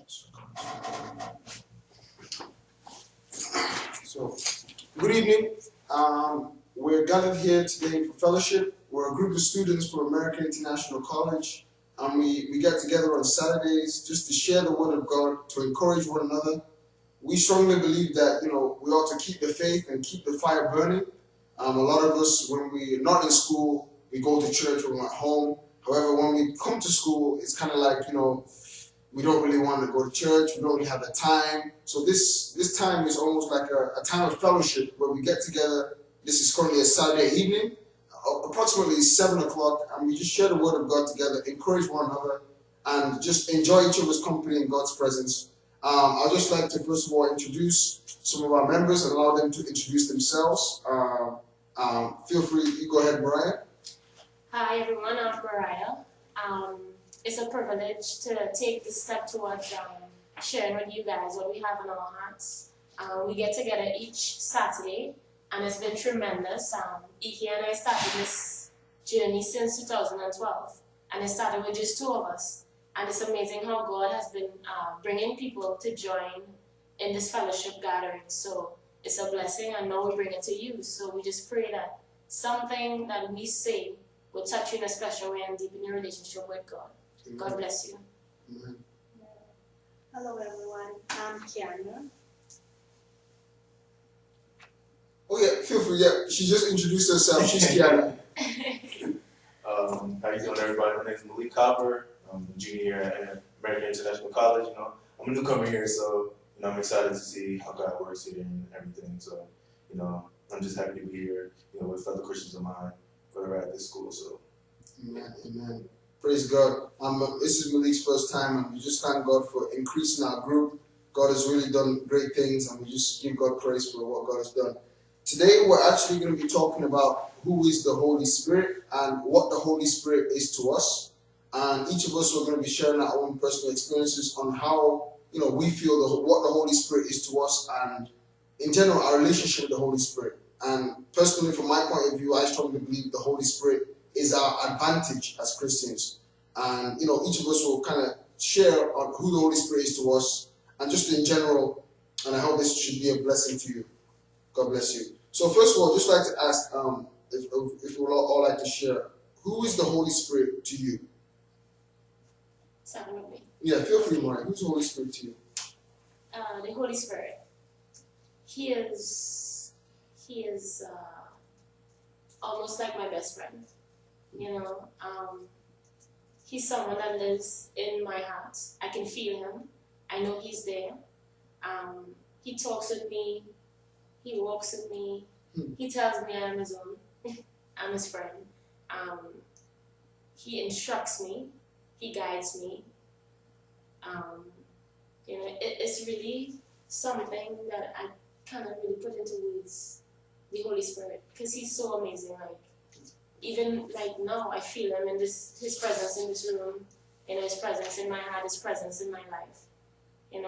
So, good evening. We're gathered here today for fellowship. We're a group of students from American International College, and we get together on Saturdays just to share the Word of God, to encourage one another. We strongly believe that, we ought to keep the faith and keep the fire burning. A lot of us, when we're not in school, we go to church when we're at home. However, when we come to school, it's kind of like, we don't really want to go to church. We don't really have the time. So this time is almost like a time of fellowship where we get together. This is currently a Saturday evening, approximately 7 o'clock, and we just share the Word of God together, encourage one another, and just enjoy each other's company in God's presence. I'd just like to first of all introduce some of our members and allow them to introduce themselves. Feel free, you go ahead, Mariah. Hi everyone, I'm Mariah. It's a privilege to take this step towards sharing with you guys what we have in our hearts. We get together each Saturday, and it's been tremendous. Ike and I started this journey since 2012, and it started with just two of us. And it's amazing how God has been bringing people to join in this fellowship gathering. So it's a blessing, and now we bring it to you. So we just pray that something that we say will touch you in a special way and deepen your relationship with God. Amen. God bless you. Amen. Hello everyone, I'm Kiana. Oh yeah, feel free. Yeah, she just introduced herself. She's Kiana. How you doing, everybody? My name is Malik Copper. I'm a junior here at American International College. I'm a newcomer here, so I'm excited to see how God works here and everything. So, I'm just happy to be here, with fellow Christians of mine that are at this school. So, Amen. Amen. Praise God. This is Malik's first time, and we just thank God for increasing our group. God has really done great things, and we just give God praise for what God has done. Today, we're actually going to be talking about who is the Holy Spirit and what the Holy Spirit is to us. And each of us are going to be sharing our own personal experiences on how, we feel what the Holy Spirit is to us, and in general, our relationship with the Holy Spirit. And personally, from my point of view, I strongly believe the Holy Spirit is our advantage as Christians. And, each of us will kind of share on who the Holy Spirit is to us, and just in general, and I hope this should be a blessing to you. God bless you. So first of all, I'd just like to ask if we'd all like to share, who is the Holy Spirit to you? Absolutely. Yeah, feel free, Maureen. Who's the Holy Spirit to you? The Holy Spirit. He is almost like my best friend. He's someone that lives in my heart. I can feel him. I know he's there. He talks with me. He walks with me. He tells me I'm his own. I'm his friend. He instructs me. He guides me. It's really something that I cannot really put into words, the Holy Spirit, because he's so amazing. Even now, I feel him in his presence in this room, his presence in my heart, his presence in my life. And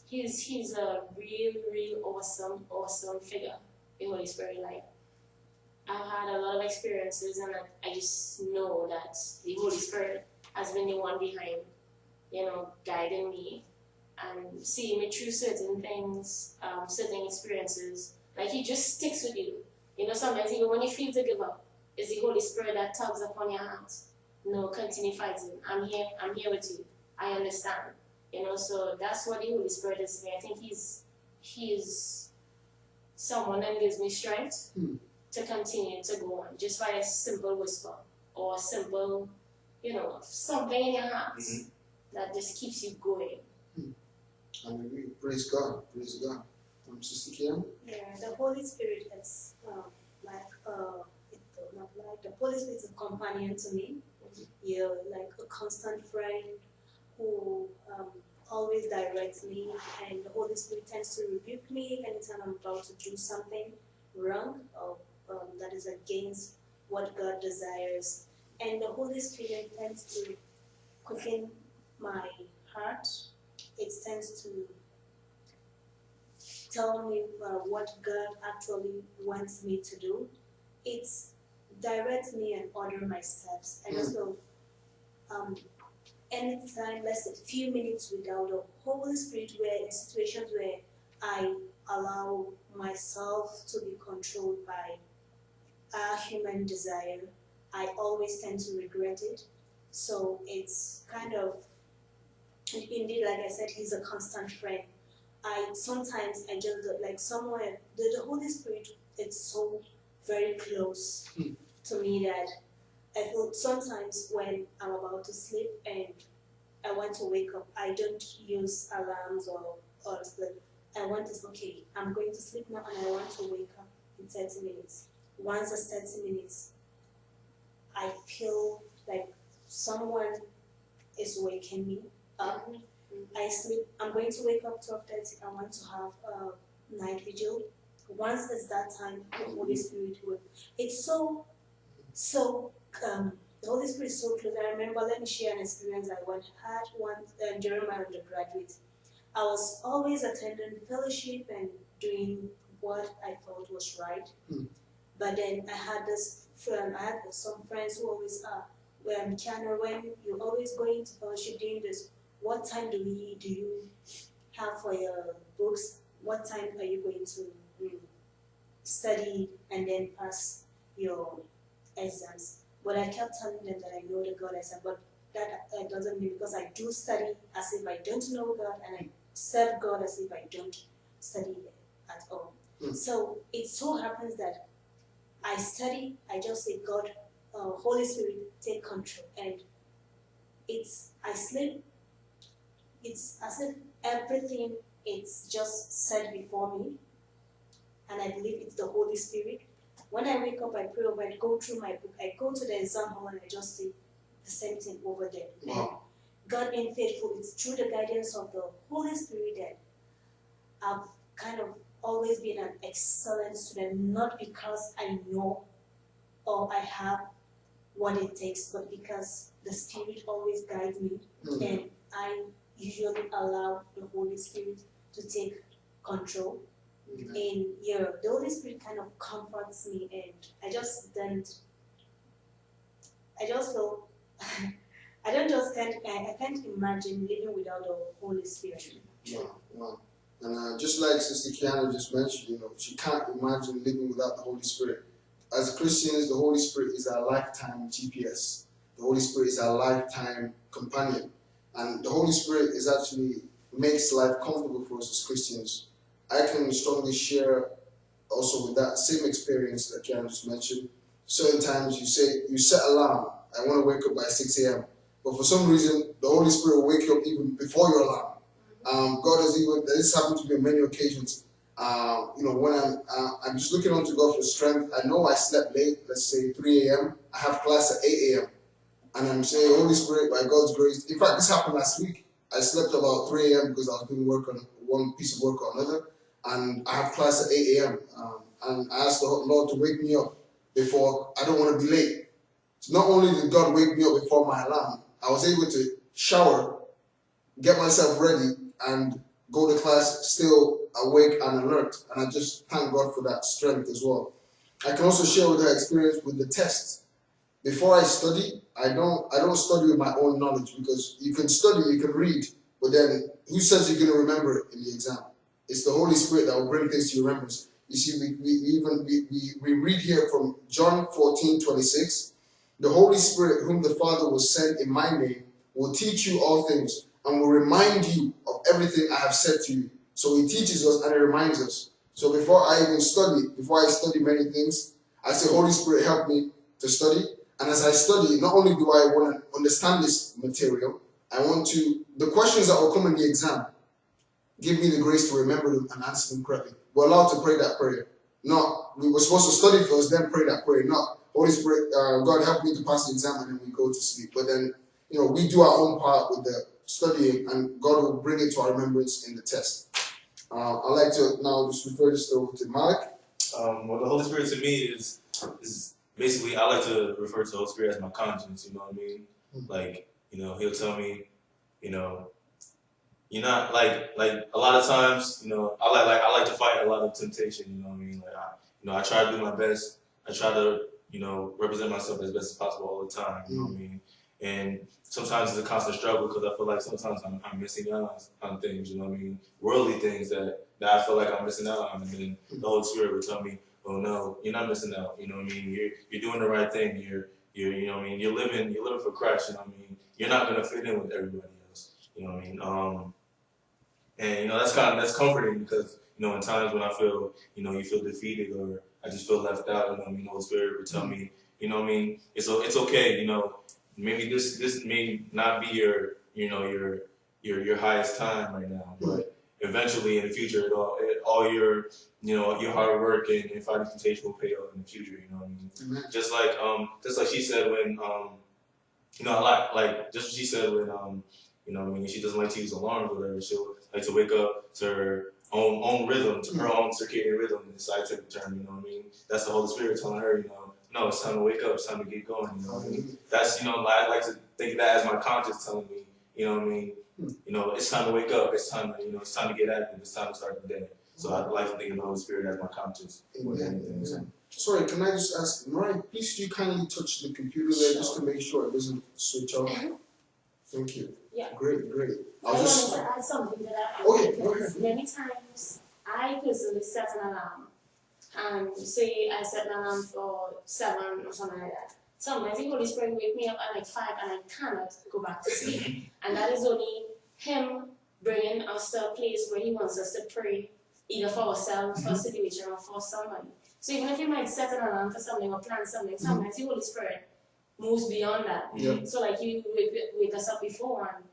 he's a real awesome figure, the Holy Spirit. I've had a lot of experiences, and I just know that the Holy Spirit has been the one behind, guiding me and seeing me through certain things, certain experiences. He just sticks with you. Sometimes even when you feel to give up, it's the Holy Spirit that tugs upon your heart. No, continue fighting. I'm here with you. I understand. So that's what the Holy Spirit is to me. I think he's someone that gives me strength to continue to go on, just by a simple whisper or a simple, something in your heart that just keeps you going. Hallelujah. Praise God. Praise God. Sister Kiam? Yeah, the Holy Spirit is the Holy Spirit is a companion to me. You're like a constant friend who always directs me, and the Holy Spirit tends to rebuke me anytime I'm about to do something wrong or that is against what God desires. And the Holy Spirit tends to quicken my heart. It tends to tell me what God actually wants me to do. It directs me and order my steps. And also, anytime, let's say, few minutes without the Holy Spirit, where in situations where I allow myself to be controlled by a human desire, I always tend to regret it. So it's kind of, indeed, like I said, he's a constant friend. Sometimes I just like somewhere the Holy Spirit. It's so very close to me that I feel sometimes when I'm about to sleep and I want to wake up, I don't use alarms or sleep. I want to, okay, I'm going to sleep now and I want to wake up in 30 minutes. Once it's 30 minutes, I feel like someone is waking me up. I sleep, I'm going to wake up 12:30, I want to have a night vigil. Once it's that time, the Holy Spirit will. It's so, the Holy Spirit is so close. I remember, let me share an experience I had once during my undergraduate. I was always attending fellowship and doing what I thought was right. But then I had some friends who always are, Kiana, when you're always going to fellowship doing this, what time do you have for your books? What time are you going to study and then pass your exams? But I kept telling them that I know the God I said, but that doesn't mean, because I do study as if I don't know God, and I serve God as if I don't study at all. So it so happens that I study, I just say, God, Holy Spirit, take control. And I sleep, it's as if everything is just set before me. And I believe it's the Holy Spirit. When I wake up, I pray over it, go through my book, I go to the exam hall and I just say the same thing over there. Wow. And God being faithful, it's through the guidance of the Holy Spirit that I've kind of always been an excellent student, not because I know or I have what it takes, but because the Spirit always guides me, and I usually allow the Holy Spirit to take control. And the Holy Spirit kind of comforts me, and I just feel I can't imagine living without the Holy Spirit. Wow. And just like Sister Kiana just mentioned, she can't imagine living without the Holy Spirit. As Christians, the Holy Spirit is our lifetime GPS. The Holy Spirit is our lifetime companion. And the Holy Spirit makes life comfortable for us as Christians. I can strongly share also with that same experience that Kiana just mentioned. Certain times you set alarm, I want to wake up by 6 a.m. But for some reason, the Holy Spirit will wake you up even before your alarm. This happened to me on many occasions. When I'm just looking unto God for strength, I know I slept late, let's say 3 a.m. I have class at 8 a.m. And I'm saying, Holy Spirit, by God's grace. In fact, this happened last week. I slept about 3 a.m. because I was doing work on one piece of work or another. And I have class at 8 a.m. And I asked the Lord to wake me up before, I don't want to be late. So not only did God wake me up before my alarm, I was able to shower, get myself ready, and go to class still awake and alert. And I just thank God for that strength as well. I can also share with that experience with the tests. Before I study, I don't study with my own knowledge, because you can study, you can read, but then who says you're going to remember it in the exam? It's the Holy Spirit that will bring things to your remembrance. You see, we read here from John 14:26. The Holy Spirit, whom the Father will send in my name, will teach you all things and will remind you of everything I have said to you. So he teaches us and he reminds us. So before I study many things, I say, Holy Spirit, help me to study. And as I study, not only do I want to understand this material, the questions that will come in the exam, give me the grace to remember them and answer them correctly. We're allowed to pray that prayer. We were supposed to study first, then pray that prayer. Not, Holy Spirit, God help me to pass the exam, and then we go to sleep. But then, we do our own part with the studying, and God will bring it to our remembrance in the test. I'd like to now just refer this over to Malik. Well, the Holy Spirit to me is basically, I like to refer to the Holy Spirit as my conscience, you know what I mean? Like, he'll tell me, you're not like a lot of times, I like to fight a lot of temptation, you know what I mean? Like I try to do my best. I try to, represent myself as best as possible all the time, you know what I mean? And sometimes it's a constant struggle because I feel like sometimes I'm missing out on things, you know what I mean? Worldly things that I feel like I'm missing out on. And then the Holy Spirit would tell me, oh no, you're not missing out, you know what I mean? You're doing the right thing. You're you know what I mean? You're living for Christ, you know what I mean? You're not gonna fit in with everybody else, you know what I mean? And you know that's comforting because you know in times when I feel you feel defeated or I just feel left out, you know what I mean, the Holy Spirit would tell me, you know what I mean, it's okay, you know, maybe this may not be your highest time right now, but eventually in the future all your your hard work and fighting temptation will pay off in the future, you know what I mean? Just like she said when just what she said when she doesn't like to use alarms or whatever, she'll like to wake up to her own rhythm, to her own circadian rhythm, and decide to turn, you know what I mean? That's the Holy Spirit telling her, no, it's time to wake up, it's time to get going, you know what I mean? That's, I like to think of that as my conscience telling me, you know what I mean? It's time to wake up, it's time to, it's time to get active, it's time to start the day. So I like to think of the Holy Spirit as my conscience. Sorry, can I just ask, Mariah, please do you kindly touch the computer there just to make sure it doesn't switch off? Thank you. Yeah. Great. I wanted to add something to that. Okay, because many times I personally set an alarm. And say I set an alarm for 7 or something like that. Sometimes the Holy Spirit wake me up at like 5 and I cannot go back to sleep. And that is only Him bringing us to a place where He wants us to pray, either for ourselves, for a situation, or for somebody. So even if you might set an alarm for something or plan something, sometimes the Holy Spirit moves beyond that. So like you wake us up before and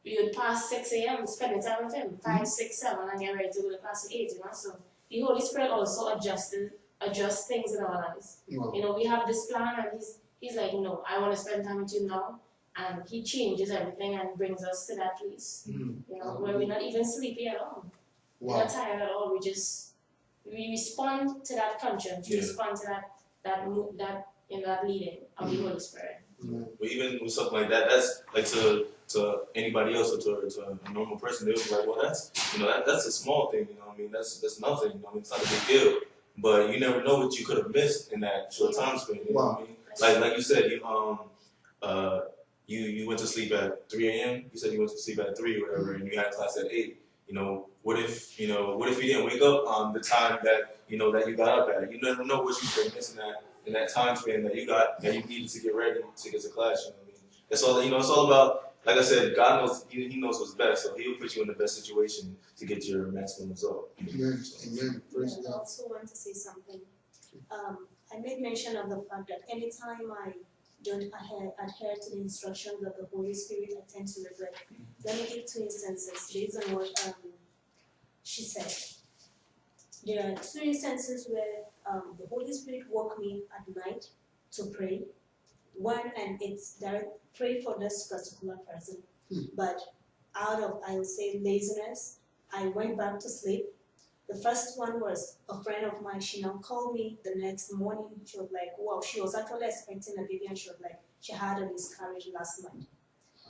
you would pass 6 a.m. spending time with Him, 5, 6, 7, and you're ready to go to class at 8, So the Holy Spirit also adjusts things in our lives. Wow. We have this plan and He's like, no, I want to spend time with you now. And He changes everything and brings us to that place. Where we're not even sleepy at all. Wow. We're not tired at all. We respond to that conscience. We respond to that leading of the Holy Spirit. But even with something like that, that's like to anybody else or to a normal person, they would be like, well, that's that's a small thing, you know what I mean? That's nothing, you know what I mean? It's not a big deal. But you never know what you could have missed in that short time span, you know what I mean? Like you said, you went to sleep at 3 a.m. You said you went to sleep at 3 or whatever, and you had class at 8. What if you didn't wake up on the time that that you got up at? You never know what you could have missed in that time span that you needed to get ready to get to class. You know what I mean? It's all it's all about. Like I said, God knows He knows what's best, so He'll put you in the best situation to get your maximum result. Amen. Praise God. I also want to say something. I made mention of the fact that anytime I don't adhere to the instructions of the Holy Spirit, I tend to regret. Let me give 2 instances based on what she said. There are 2 instances where the Holy Spirit woke me at night to pray. One, and it's direct, pray for this particular person, but out of, I would say, laziness, I went back to sleep. The first one was a friend of mine. She now called me the next morning. She was like, wow, she was actually expecting a baby, and she was like, she had a miscarriage last night.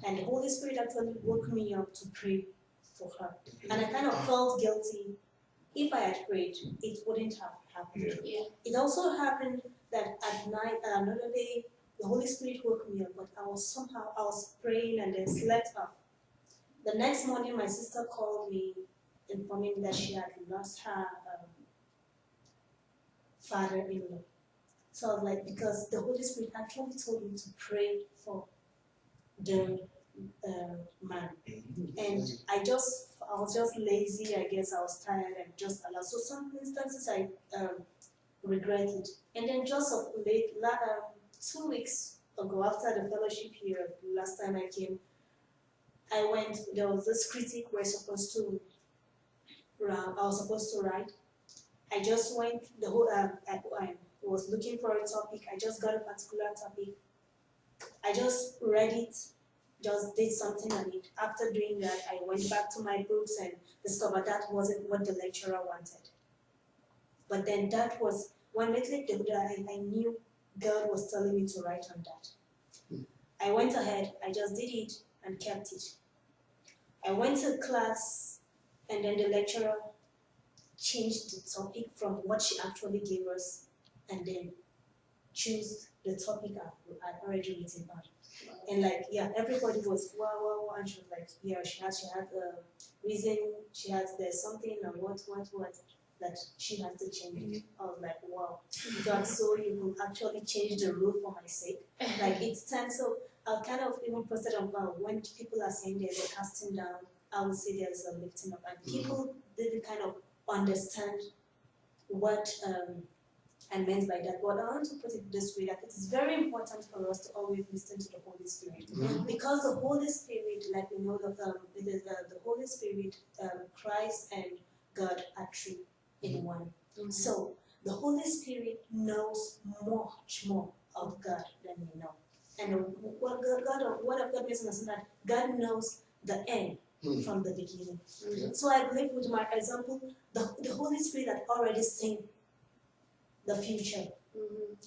And the Holy Spirit actually woke me up to pray for her. And I kind of felt guilty. If I had prayed, it wouldn't have happened. Yeah. It also happened that at night, another day, the Holy Spirit woke me up, but I was praying and then slept off. The next morning, my sister called me, informing that she had lost her father-in-law. So I was like, because the Holy Spirit actually told me to pray for the man. And I was just lazy, I guess I was tired and just allowed. So some instances I regret it. And then just late, 2 weeks ago, after the fellowship year, last time I came, I went, there was this critic I was supposed to write. I just went, the whole, I was looking for a topic, I just got a particular topic. I just read it, just did something on it. After doing that, I went back to my books and discovered that wasn't what the lecturer wanted. But then that was, when lately I knew God was telling me to write on that. I went ahead, I just did it and kept it. I went to class and then the lecturer changed the topic from what she actually gave us and then choose the topic I'd already written on. And like, yeah, everybody was wow, wow, wow, and she was like, yeah, she had a reason, there's something, and what, that she has to change. I was like, wow, God, so you will actually change the rule for my sake. Like, it's time. So I'll kind of even posted on, when people are saying there's a casting down, I will say there's a lifting up, and people didn't kind of understand what I meant by that. But I want to put it this way, that it is very important for us to always listen to the Holy Spirit. Because the Holy Spirit, like we know that it is the Holy Spirit, Christ and God are true in one. So the Holy Spirit knows much more of God than we know. And what of God makes us understand that God knows the end from the beginning. So I believe with my example, the Holy Spirit had already seen the future.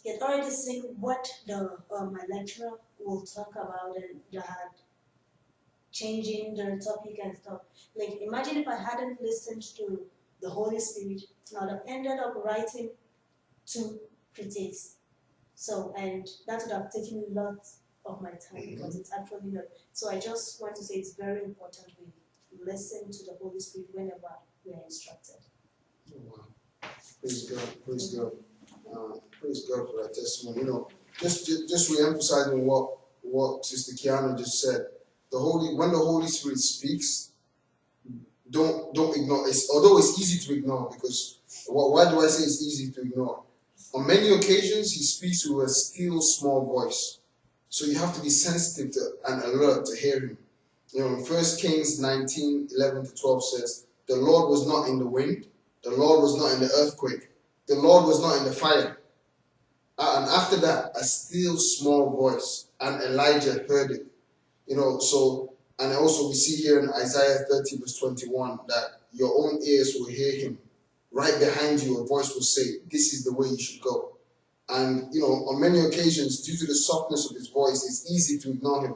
He had already seen what my lecturer will talk about, and that changing the topic and stuff. Like, imagine if I hadn't listened to the Holy Spirit, I would have ended up writing 2 critiques. So, and that would have taken a lot of my time because it's actually not. So I just want to say it's very important we listen to the Holy Spirit whenever we are instructed. Oh, wow. Praise God. Praise God. Praise God for that testimony. Just re-emphasizing what Sister Kiana just said. When the Holy Spirit speaks, don't ignore it. Although it's easy to ignore, because why do I say it's easy to ignore? On many occasions, he speaks with a still small voice. So you have to be sensitive and alert to hear him. In 1 Kings 19:11-12 says, the Lord was not in the wind, the Lord was not in the earthquake, the Lord was not in the fire. And after that, a still small voice, and Elijah heard it. And also we see here in Isaiah 30:21 that your own ears will hear him. Right behind you, a voice will say, this is the way you should go. And, on many occasions, due to the softness of his voice, it's easy to ignore him.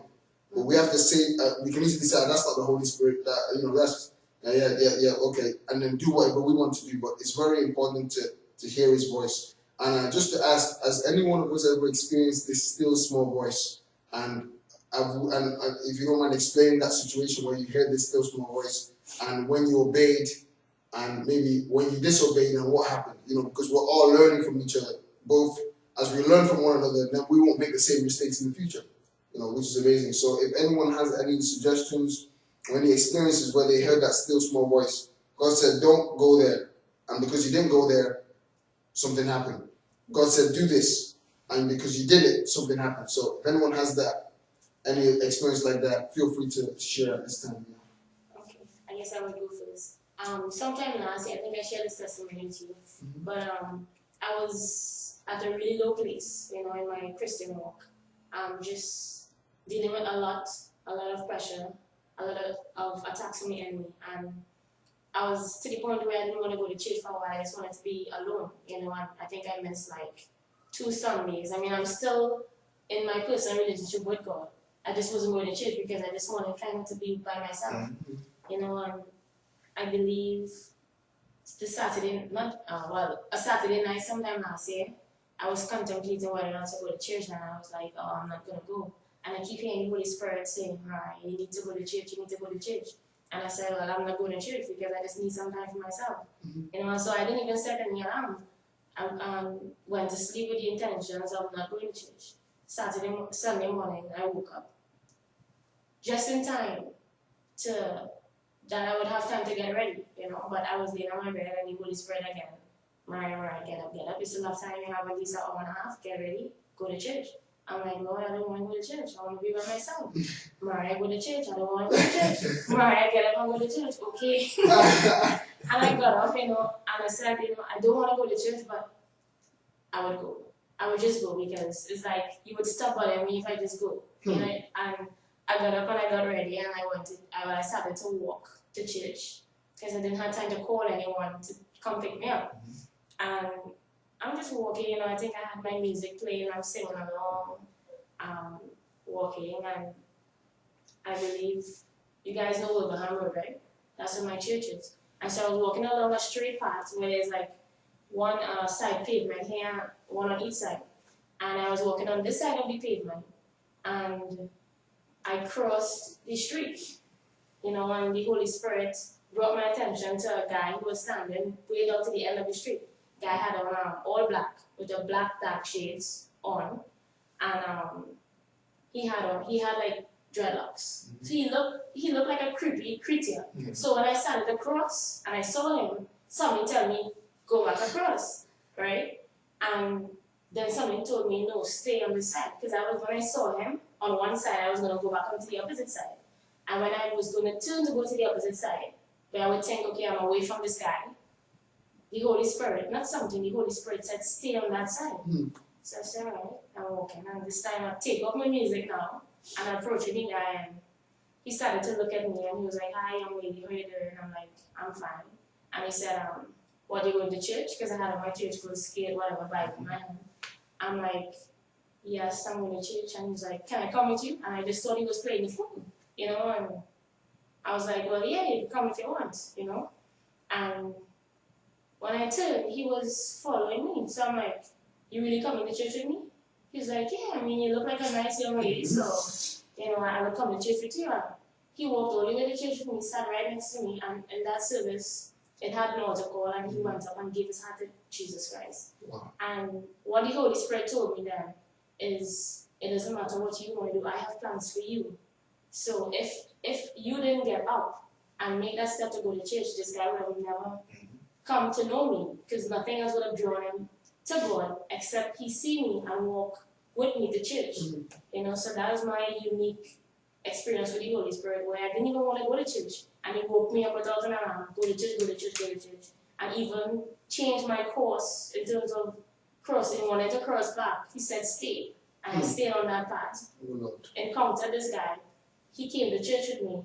But we have to say, we can easily say, that's not the Holy Spirit, that's, okay, and then do whatever we want to do. But it's very important to hear his voice. And just to ask, has any one of us ever experienced this still small voice? And if you don't mind explaining that situation where you heard this still small voice, and when you obeyed, and maybe when you disobeyed, and what happened? Because we're all learning from each other. Both as we learn from one another, then we won't make the same mistakes in the future. Which is amazing. So if anyone has any suggestions or any experiences where they heard that still small voice, God said, don't go there. And because you didn't go there, something happened. God said, do this. And because you did it, something happened. So if anyone has any experience like that, feel free to share at this time. Okay, I guess I will go for this. Sometime last year, I think I shared this testimony with you, but I was at a really low place, in my Christian walk. Just dealing with a lot of pressure, a lot of attacks from the enemy, and I was to the point where I didn't want to go to church for a while. I just wanted to be alone, and I think I missed like 2 Sundays. I'm still in my personal relationship with God. I just wasn't going to church because I just wanted kind of to be by myself, I believe a Saturday night sometime last year, I was contemplating whether or not to go to church, and I was like, oh, I'm not going to go. And I keep hearing the Holy Spirit saying, right, you need to go to church, you need to go to church. And I said, well, I'm not going to church because I just need some time for myself. So I didn't even set any alarm. I went to sleep with the intentions of not going to church. Sunday morning, I woke up just in time that I would have time to get ready, but I was laying on my bed and the Holy Spirit again. Mariah, get up. It's enough time, you have at least an hour and a half, get ready, go to church. I'm like, Lord, I don't want to go to church. I want to be by myself. Mariah, go to church. I don't want to go to church. Mariah, get up and go to church. Okay. And I got up, and I said, I don't want to go to church, but I would go. I would just go because it's like you would stop bothering me if I just go. And I got up and I got ready, and I started to walk to church because I didn't have time to call anyone to come pick me up. And I'm just walking, I think I had my music playing, I'm singing along, walking, and I believe you guys know Wilbraham Road, right? That's where my church is. And so I was walking along a straight path where there's like one side pavement here, one on each side. And I was walking on this side of the pavement, and I crossed the street, you know, and the Holy Spirit brought my attention to a guy who was standing way down to the end of the street. The guy had on all black with the black dark shades on, and he had like dreadlocks. So he looked like a creepy creature. So when I started to cross and I saw him, somebody tell me go back across, right? And then somebody told me no, stay on this side, because when I saw him on one side, I was gonna go back onto the opposite side. And when I was gonna turn to go to the opposite side, where I would think, okay, I'm away from this guy, the Holy Spirit, not something, the Holy Spirit said, stay on that side. So I said, all right, I'm walking. And this time I take off my music now, and I'm approaching the guy, and he started to look at me, and he was like, hi, young lady, how you doing? And I'm like, I'm fine. And he said, what, you going to church? Because I had on my church clothes, skate, whatever, Bible in my hand. I'm like, yes, I'm going to church. And he's like, can I come with you? And I just thought he was playing the phone, you know, and I was like, well, yeah, you can come if you want, you know. And when I turned, he was following me. So I'm like, you really coming to church with me? He's like, yeah, I mean, you look like a nice young lady, so, you know, I would come to church with you. And he walked all the way to church with me, sat right next to me, and in that service, it had an altar call, and he went up and gave his heart to Jesus Christ. Wow. And what the Holy Spirit told me then is, it doesn't matter what you want to do, I have plans for you. So if you didn't get up and make that step to go to church, this guy would have never come to know me, because nothing else would have drawn him to God except he see me and walk with me to church. You know, so that was my unique experience with the Holy Spirit, where I didn't even want to go to church, and he woke me up without an alarm, go to church, go to church, go to church, and even changed my course in terms of crossing, wanted to cross back. He said stay, and I stayed on that path. Encountered this guy. He came to church with me.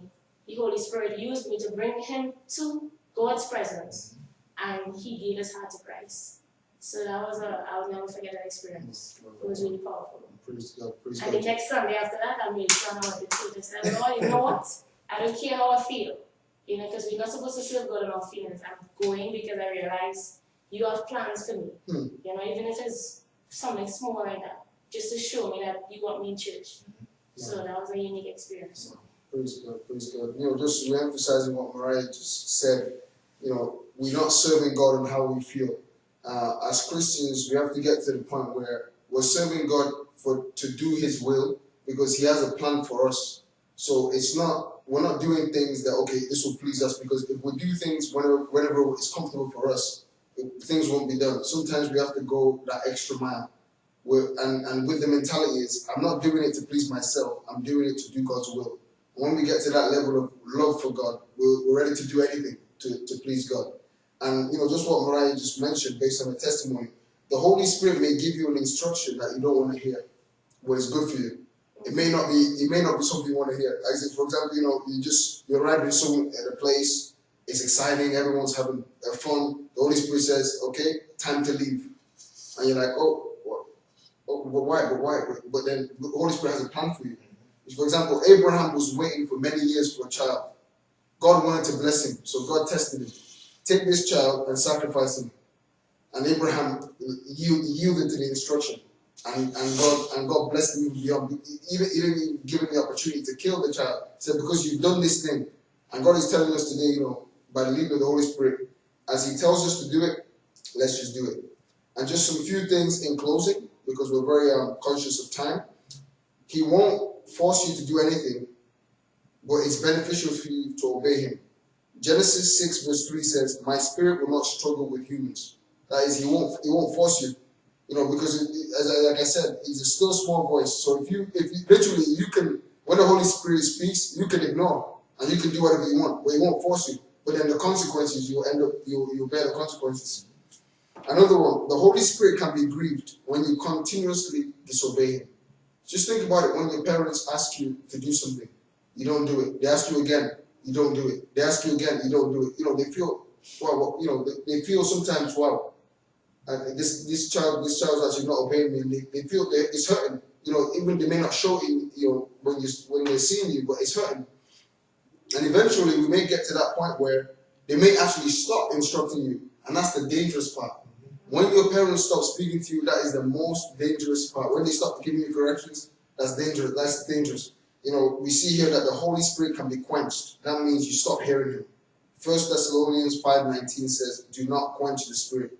The Holy Spirit used me to bring him to God's presence, and he gave his heart to Christ. So that was I'll never forget that experience. It was really powerful. Praise God, praise And God. the next Sunday after that, I made sure I wanted to church. I said, Lord, you know what? I don't care how I feel. You know, because we're not supposed to feel good about feelings. I'm going because I realize you have plans for me. You know, even if it's something small like that, just to show me that you want me in church. So that was a unique experience. Praise God, praise God. You know, just re-emphasizing what Mariah just said, you know, we're not serving God on how we feel. As Christians, we have to get to the point where we're serving God to do His will, because He has a plan for us. So we're not doing things that, okay, this will please us, because if we do things whenever it's comfortable for us, things won't be done. Sometimes we have to go that extra mile. And with the mentality is, I'm not doing it to please myself, I'm doing it to do God's will. When we get to that level of love for God, we're ready to do anything to please God. And you know, just what Mariah just mentioned, based on her testimony, the Holy Spirit may give you an instruction that you don't want to hear, but it's good for you. It may not be something you want to hear. As if, for example, you know, you're arriving soon at a place, it's exciting, everyone's having fun. The Holy Spirit says, okay, time to leave. And you're like, but why? But then the Holy Spirit has a plan for you. For example, Abraham was waiting for many years for a child. God wanted to bless him, so God tested him. Take this child and sacrifice him. And Abraham yielded to the instruction. And God blessed him beyond. He didn't even give him the opportunity to kill the child. He said, because you've done this thing. And God is telling us today, you know, by the leading of the Holy Spirit, as He tells us to do it, let's just do it. And just some few things in closing, because we're very conscious of time. He won't force you to do anything, but it's beneficial for you to obey Him. Genesis 6 verse 3 says, my spirit will not struggle with humans. That is, He won't force you. You know, because like I said, it's a still small voice. So if you literally, you can, when the Holy Spirit speaks, you can ignore and you can do whatever you want, but He won't force you. But then the consequences, you'll bear the consequences. Another one, the Holy Spirit can be grieved when you continuously disobey Him. Just think about it. When your parents ask you to do something, you don't do it. They ask you again, you don't do it. They ask you again, you don't do it. You know, they feel, well, you know, they feel sometimes, wow, this child's actually not obeying me, and they feel that it's hurting. You know, even they may not show it, you know, when they're seeing you, but it's hurting. And eventually, we may get to that point where they may actually stop instructing you, and that's the dangerous part. When your parents stop speaking to you, that is the most dangerous part. When they stop giving you corrections, That's dangerous. That's dangerous. You know, we see here that the Holy Spirit can be quenched. That means you stop hearing Him. 1 Thessalonians 5:19 says, "Do not quench the Spirit."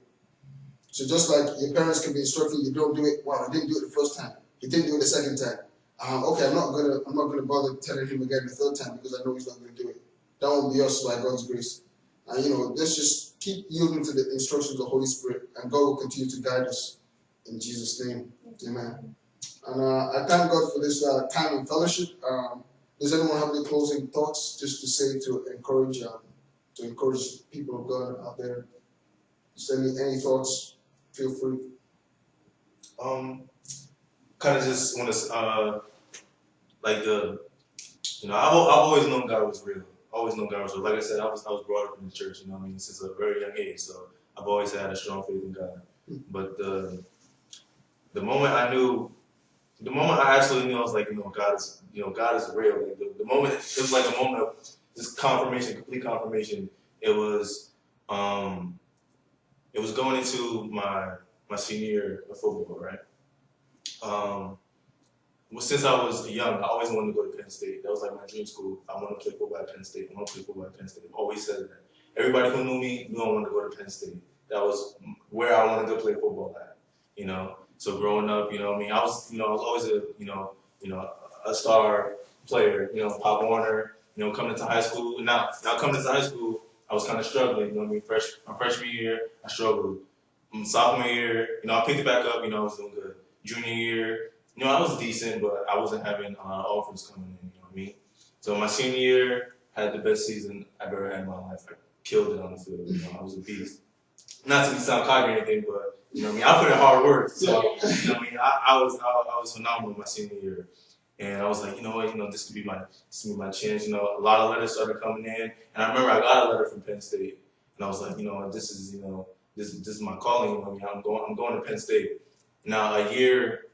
So just like your parents can be instructing you, don't do it. Wow, I didn't do it the first time. He didn't do it the second time. Okay, I'm not gonna bother telling him again the third time because I know he's not gonna do it. That won't be us by God's grace. And you know, let's just keep yielding to the instructions of the Holy Spirit, and God will continue to guide us in Jesus' name. Amen. And I thank God for this time in fellowship. Does anyone have any closing thoughts just to say to encourage people of God out there? Just any thoughts? Feel free. Kind of just want to like I've always known God was real. Always known God was real. Like I said, I was brought up in the church. You know what I mean, since a very young age. So I've always had a strong faith in God. But the moment I actually knew, I was like, God is real. Like the moment, it was like a moment of just confirmation, complete confirmation. It was going into my senior year of football, right? Well, since I was young, I always wanted to go to Penn State. That was like my dream school. I want to play football at Penn State. I want to play football at Penn State. I've always said that. Everybody who knew me knew I wanted to go to Penn State. That was where I wanted to play football at. So growing up, I was always a star player. Pop Warner. Coming to high school. Now coming to high school, I was kind of struggling. My freshman year, I struggled. Sophomore year, I picked it back up. I was doing good. Junior year, I was decent, but I wasn't having offers coming in. You know what I mean? So my senior year, had the best season I've ever had in my life. I killed it on the field. I was a beast. Not to sound cocky or anything, but I put in hard work. So I was phenomenal my senior year. And I was like, this could be my chance. A lot of letters started coming in, and I remember I got a letter from Penn State, and I was like, this is my calling. I'm going to Penn State. Now a year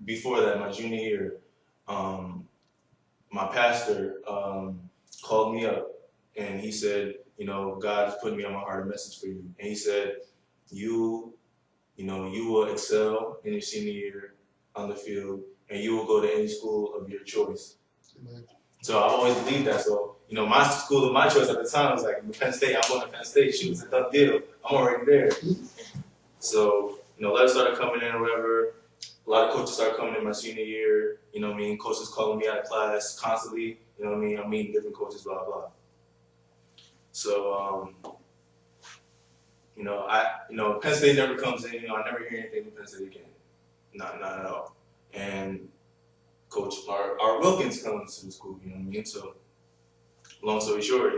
before that, my junior year, my pastor called me up, and he said, God has put me on my heart a message for you, and he said, you will excel in your senior year on the field, and you will go to any school of your choice. Amen. So I always believed that. So, my school of my choice at the time was like Penn State. I'm going to Penn State. Shoot, it's a done deal. I'm already there. So, letters started coming in or whatever. A lot of coaches started coming in my senior year. Coaches calling me out of class constantly. I'm meeting different coaches, blah, blah. So, Penn State never comes in. I never hear anything from Penn State again. Not at all. And Coach Art Wilkins comes to the school, So, long story short,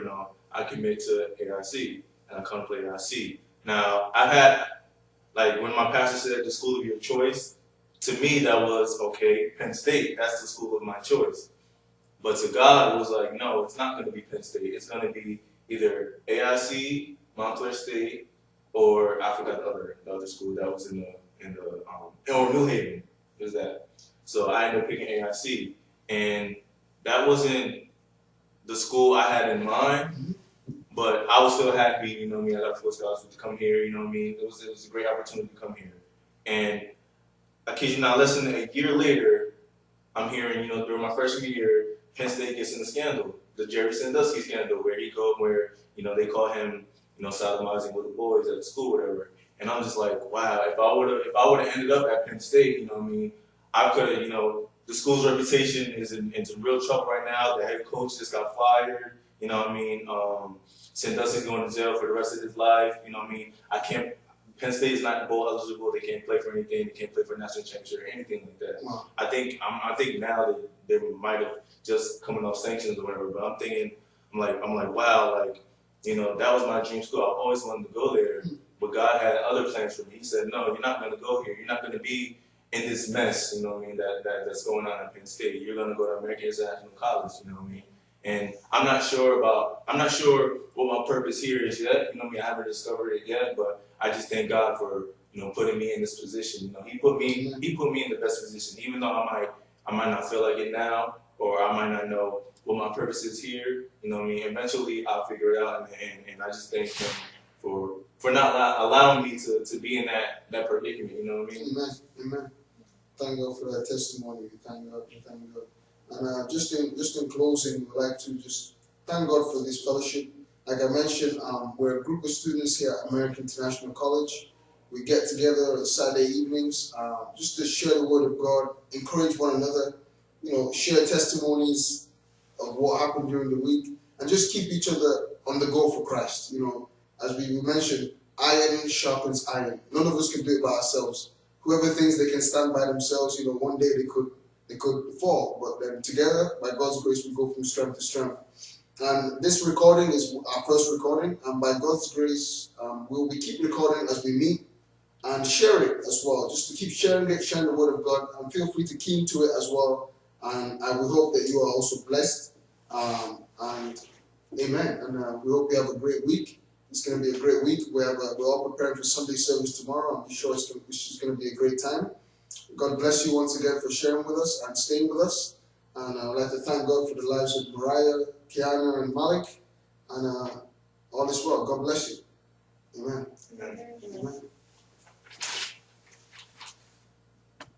I commit to AIC, and I come to play AIC. Now, I've had, when my pastor said the school of your choice, to me that was, okay, Penn State, that's the school of my choice. But to God, it was like, no, it's not going to be Penn State. It's going to be either AIC, Montclair State, or I forgot the other school that was or New Haven. It was that. So I ended up picking AIC, and that wasn't the school I had in mind, but I was still happy, I got a full scholarship to come here, It was a great opportunity to come here. And I kid you not, less than a year later, I'm hearing, during my freshman year, Penn State gets in the scandal, the Jerry Sandusky scandal, where they call him, sodomizing with the boys at the school, whatever. And I'm just like, wow, if I would have ended up at Penn State, I could have, the school's reputation is in real trouble right now. The head coach just got fired, Sandusky's going to jail for the rest of his life, Penn State is not bowl eligible. They can't play for anything. They can't play for national championship or anything like that. Wow. I think now they might have just coming off sanctions or whatever. But I'm like, wow, that was my dream school. I always wanted to go there, but God had other plans for me. He said, no, you're not going to go here. You're not going to be in this mess. That's going on at Penn State. You're going to go to American International College. And I'm not sure what my purpose here is yet. I haven't discovered it yet, but I just thank God for, putting me in this position. He put me in the best position, even though I might not feel like it now, or I might not know what my purpose is here. Eventually I'll figure it out, and I just thank him for not allowing me to be in that predicament. Amen. Amen. Thank God for that testimony. Thank God. Thank God. And just in closing, we'd like to just thank God for this fellowship. Like I mentioned, we're a group of students here at American International College. We get together on Saturday evenings just to share the Word of God, encourage one another, share testimonies of what happened during the week, and just keep each other on the go for Christ. As we mentioned, iron sharpens iron. None of us can do it by ourselves. Whoever thinks they can stand by themselves, one day they could fall. But then together, by God's grace, we go from strength to strength. And this recording is our first recording, and by God's grace, we'll keep recording as we meet and share it as well. Just to keep sharing it, sharing the Word of God, and feel free to key into it as well. And I would hope that you are also blessed. And amen. And we hope you have a great week. It's going to be a great week. We're all preparing for Sunday service tomorrow. I'm sure it's going to be a great time. God bless you once again for sharing with us and staying with us. And I would like to thank God for the lives of Mariah, Kiana, and Malik. And all is well. God bless you.